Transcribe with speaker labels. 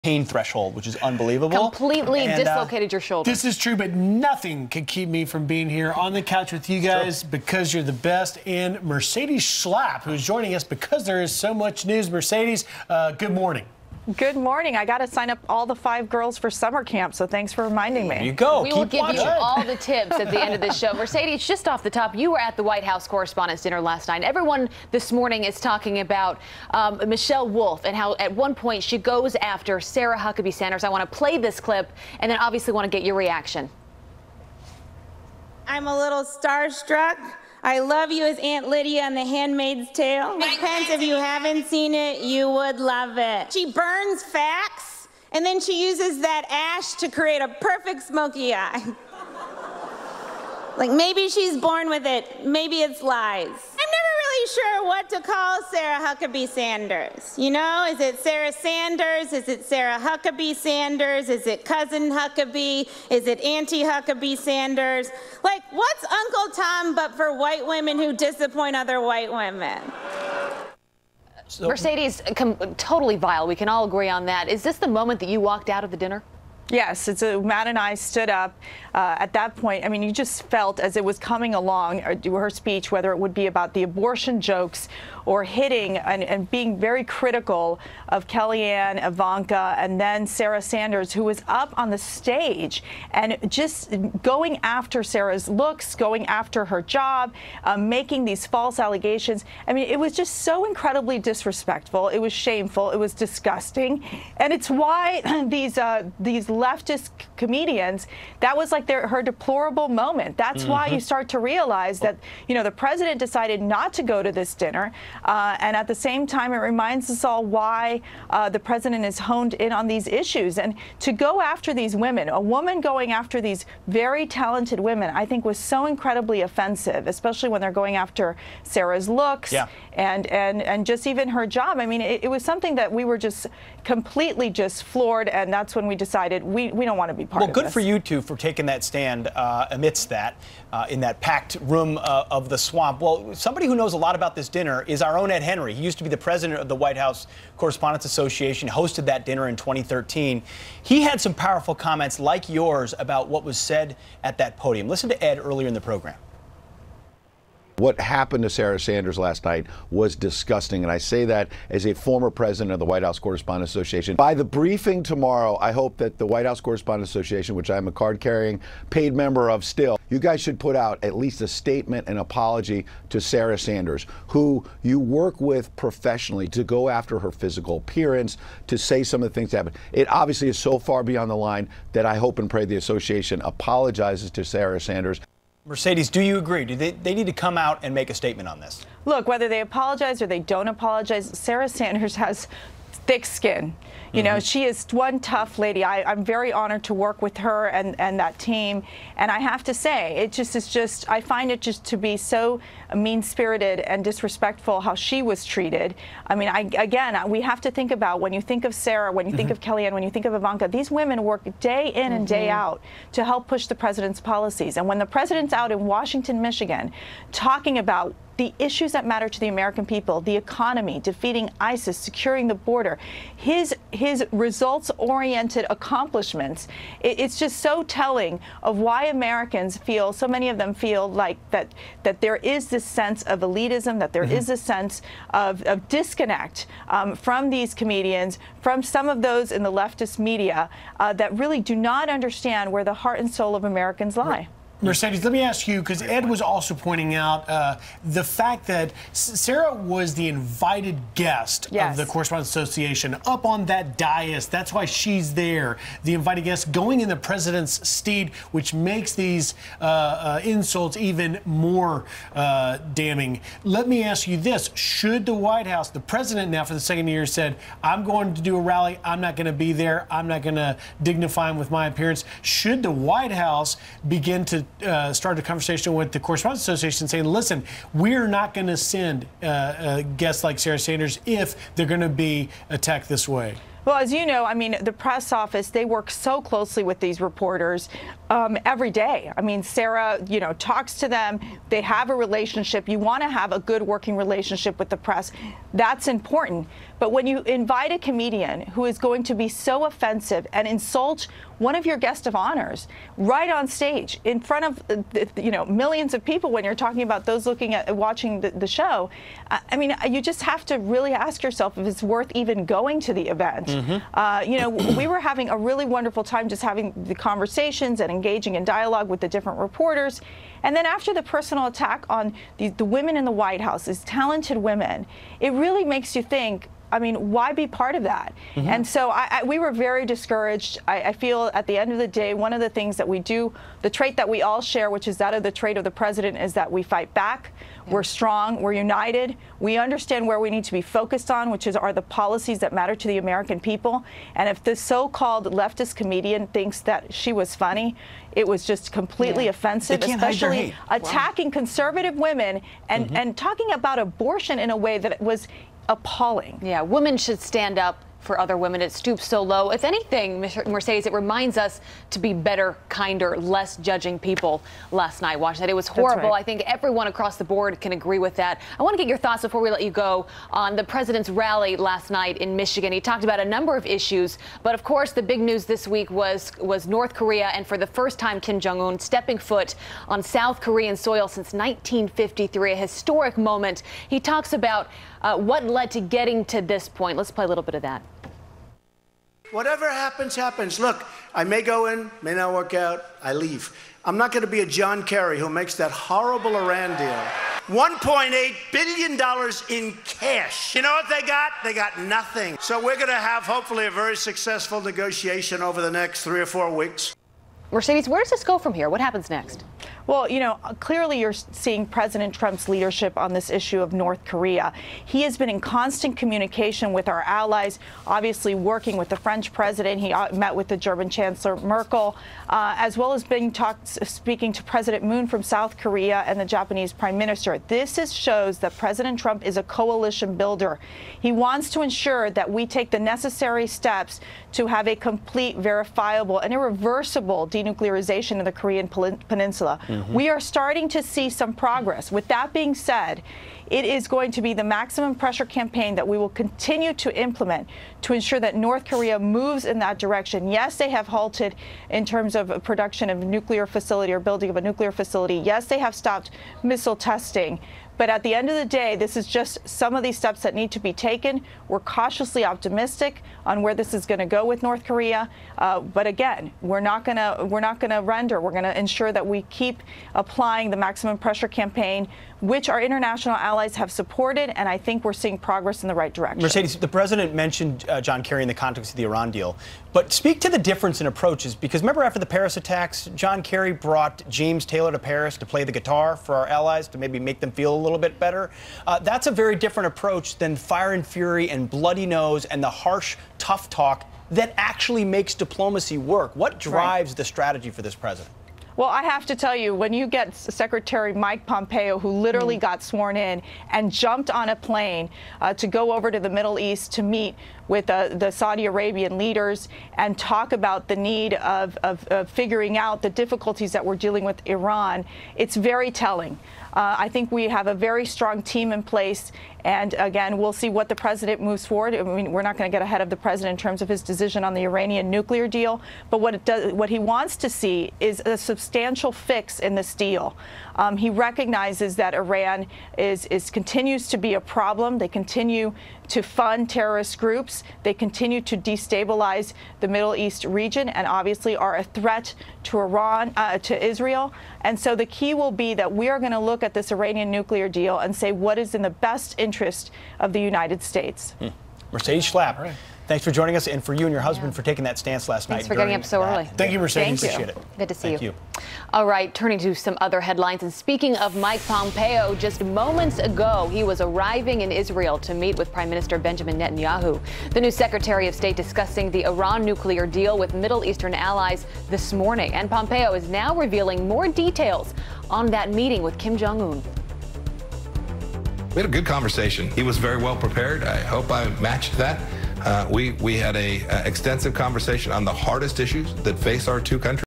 Speaker 1: pain threshold, which is unbelievable.
Speaker 2: Completely dislocated your shoulder.
Speaker 3: This is true, but nothing can keep me from being here on the couch with you guys because you're the best. And Mercedes Schlapp, who's joining us because there is so much news. Mercedes, good morning.
Speaker 4: Good morning. I got to sign up all the 5 girls for summer camp, so thanks for reminding me.
Speaker 1: There you go.
Speaker 2: We will give you all the tips at the end of this show. Mercedes, just off the top, you were at the White House Correspondents' Dinner last night. Everyone this morning is talking about Michelle Wolf and how at one point she goes after Sarah Huckabee Sanders. I want to play this clip and then obviously want to get your reaction.
Speaker 5: I'm a little starstruck. I love you as Aunt Lydia on The Handmaid's Tale. Ms. Pence, if you haven't seen it, you would love it. She burns facts, and then she uses that ash to create a perfect smoky eye. Like, maybe she's born with it, maybe it's lies. I'm never really sure what to call Sarah Huckabee Sanders. You know, is it Sarah Sanders? Is it Sarah Huckabee Sanders? Is it Cousin Huckabee? Is it Auntie Huckabee Sanders? Like, what's Uncle Tom but for white women who disappoint other white women?
Speaker 2: So, Mercedes, totally vile. We can all agree on that. Is this the moment that you walked out of the dinner?
Speaker 4: Yes, Matt and I stood up at that point. I mean, you just felt as it was coming along, her speech, whether it would be about the abortion jokes or hitting and being very critical of Kellyanne, Ivanka, and then Sarah Sanders, who was up on the stage and just going after Sarah's looks, going after her job, making these false allegations. I mean, it was just so incredibly disrespectful. It was shameful. It was disgusting. And it's why these leftist comedians, that was like her deplorable moment. That's why you start to realize that, you know, the president decided not to go to this dinner. And at the same time, it reminds us all why the president is honed in on these issues. And to go after these women, a woman going after these very talented women, I think was so incredibly offensive, especially when they're going after Sarah's looks and just even her job. I mean, it was something that we were just completely just floored, and that's when we decided we don't want to be part of this.
Speaker 1: Well, good for you two for taking that stand amidst that, in that packed room of the swamp. Well, somebody who knows a lot about this dinner is our own Ed Henry. He used to be the president of the White House Correspondents Association, hosted that dinner in 2013. He had some powerful comments like yours about what was said at that podium. Listen to Ed earlier in the program.
Speaker 6: What happened to Sarah Sanders last night was disgusting, and I say that as a former president of the White House Correspondents Association. By the briefing tomorrow, I hope that the White House Correspondents Association, which I'm a card-carrying paid member of still, you guys should put out at least a statement, an apology to Sarah Sanders, who you work with professionally to go after her physical appearance, to say some of the things that happened. It obviously is so far beyond the line that I hope and pray the association apologizes to Sarah Sanders.
Speaker 1: Mercedes, do you agree? Do they need to come out and make a statement on this?
Speaker 4: Look, whether they apologize or they don't apologize, Sarah Sanders has thick skin. You know, she is one tough lady. I'm very honored to work with her and that team. And I have to say, I find it just to be so mean-spirited and disrespectful how she was treated. I mean, again, we have to think about when you think of Sarah, when you think of Kellyanne, when you think of Ivanka, these women work day in and day out to help push the president's policies. And when the president's out in Washington, Michigan, talking about the issues that matter to the American people, the economy, defeating ISIS, securing the border, his results-oriented accomplishments, it's just so telling of why Americans feel, so many of them feel like that there is this sense of elitism, that there is this sense of disconnect from these comedians, from some of those in the leftist media that really do not understand where the heart and soul of Americans lie.
Speaker 3: Mercedes, let me ask you, because Ed was also pointing out the fact that Sarah was the invited guest of the Correspondents Association up on that dais. That's why she's there, the invited guest, going in the president's steed, which makes these insults even more damning. Let me ask you this. Should the White House, the president now for the second year said, I'm going to do a rally, I'm not going to be there, I'm not going to dignify him with my appearance. Should the White House begin to start a conversation with the Correspondents Association saying, listen, we're not going to send guests like Sarah Sanders if they're going to be attacked this way?
Speaker 4: Well, as you know, I mean, the press office, they work so closely with these reporters every day. I mean, Sarah, you know, talks to them. They have a relationship. You want to have a good working relationship with the press. That's important. But when you invite a comedian who is going to be so offensive and insult one of your guests of honors right on stage in front of, you know, millions of people, when you're talking about those watching the show, I mean, you just have to really ask yourself if it's worth even going to the event. You know, we were having a really wonderful time just having the conversations and engaging in dialogue with the different reporters. And then after the personal attack on the women in the White House, these talented women, it really makes you think, I mean, why be part of that? And so we were very discouraged. I feel at the end of the day, one of the things that we do, the trait that we all share, which is that of the trait of the president, is that we fight back. We're strong. We're united. We understand where we need to be focused on, which are the policies that matter to the American people. And if this so-called leftist comedian thinks that she was funny, it was just completely offensive, especially attacking conservative women and talking about abortion in a way that was appalling.
Speaker 2: Yeah, women should stand up for other women. It stoops so low. If anything, Mercedes, it reminds us to be better, kinder, less judging people last night. Watch that. It was horrible. Right. I think everyone across the board can agree with that. I want to get your thoughts before we let you go on the president's rally last night in Michigan. He talked about a number of issues, but of course the big news this week was North Korea, and for the first time Kim Jong-un stepping foot on South Korean soil since 1953, a historic moment. He talks about what led to getting to this point. Let's play a little bit of that.
Speaker 7: Whatever happens, happens. Look, I may go in, may not work out, I leave. I'm not going to be a John Kerry who makes that horrible Iran deal. $1.8 billion in cash. You know what they got? They got nothing. So we're going to have, hopefully, a very successful negotiation over the next 3 or 4 weeks.
Speaker 2: Mercedes, where does this go from here? What happens next?
Speaker 4: Well, you know, clearly you're seeing President Trump's leadership on this issue of North Korea. He has been in constant communication with our allies, obviously working with the French president. He met with the German Chancellor Merkel, as well as speaking to President Moon from South Korea and the Japanese Prime Minister. This shows that President Trump is a coalition builder. He wants to ensure that we take the necessary steps to have a complete, verifiable, and irreversible denuclearization of the Korean Peninsula. We are starting to see some progress. With that being said, it is going to be the maximum pressure campaign that we will continue to implement to ensure that North Korea moves in that direction. Yes, they have halted in terms of production of a nuclear facility or building of a nuclear facility. Yes, they have stopped missile testing. But at the end of the day, this is just some of these steps that need to be taken. We're cautiously optimistic on where this is going to go with North Korea. But again, we're not going to render. We're going to ensure that we keep applying the maximum pressure campaign, which our international allies have supported, and I think we're seeing progress in the right direction.
Speaker 1: Mercedes, the president mentioned John Kerry in the context of the Iran deal, but speak to the difference in approaches, because remember after the Paris attacks, John Kerry brought James Taylor to Paris to play the guitar for our allies to maybe make them feel a little bit better. That's a very different approach than fire and fury and bloody nose and the harsh, tough talk that actually makes diplomacy work. What drives the strategy for this president?
Speaker 4: Well, I have to tell you, when you get Secretary Mike Pompeo, who literally got sworn in and jumped on a plane to go over to the Middle East to meet with the Saudi Arabian leaders and talk about the need of figuring out the difficulties that we're dealing with Iran, it's very telling. I think we have a very strong team in place. And again, we'll see what the president moves forward. I mean, we're not going to get ahead of the president in terms of his decision on the Iranian nuclear deal. But what he wants to see is a substantial fix in this deal. He recognizes that Iran continues to be a problem. They continue to fund terrorist groups. They continue to destabilize the Middle East region and obviously are a threat to Iran, to Israel. And so the key will be that we are going to look at this Iranian nuclear deal and say what is in the best interest of the United States.
Speaker 1: Mercedes Schlapp, thanks for joining us, and for you and your husband for taking that stance last night.
Speaker 2: Thanks for getting up so early.
Speaker 1: Thank you, Mercedes.
Speaker 2: Thank you.
Speaker 1: Appreciate it.
Speaker 2: Good to see
Speaker 1: Thank you.
Speaker 2: All right, turning to some other headlines. And speaking of Mike Pompeo, just moments ago, he was arriving in Israel to meet with Prime Minister Benjamin Netanyahu. The new Secretary of State discussing the Iran nuclear deal with Middle Eastern allies this morning. And Pompeo is now revealing more details on that meeting with Kim Jong-un.
Speaker 8: We had a good conversation. He was very well prepared. I hope I matched that. We had a extensive conversation on the hardest issues that face our two countries.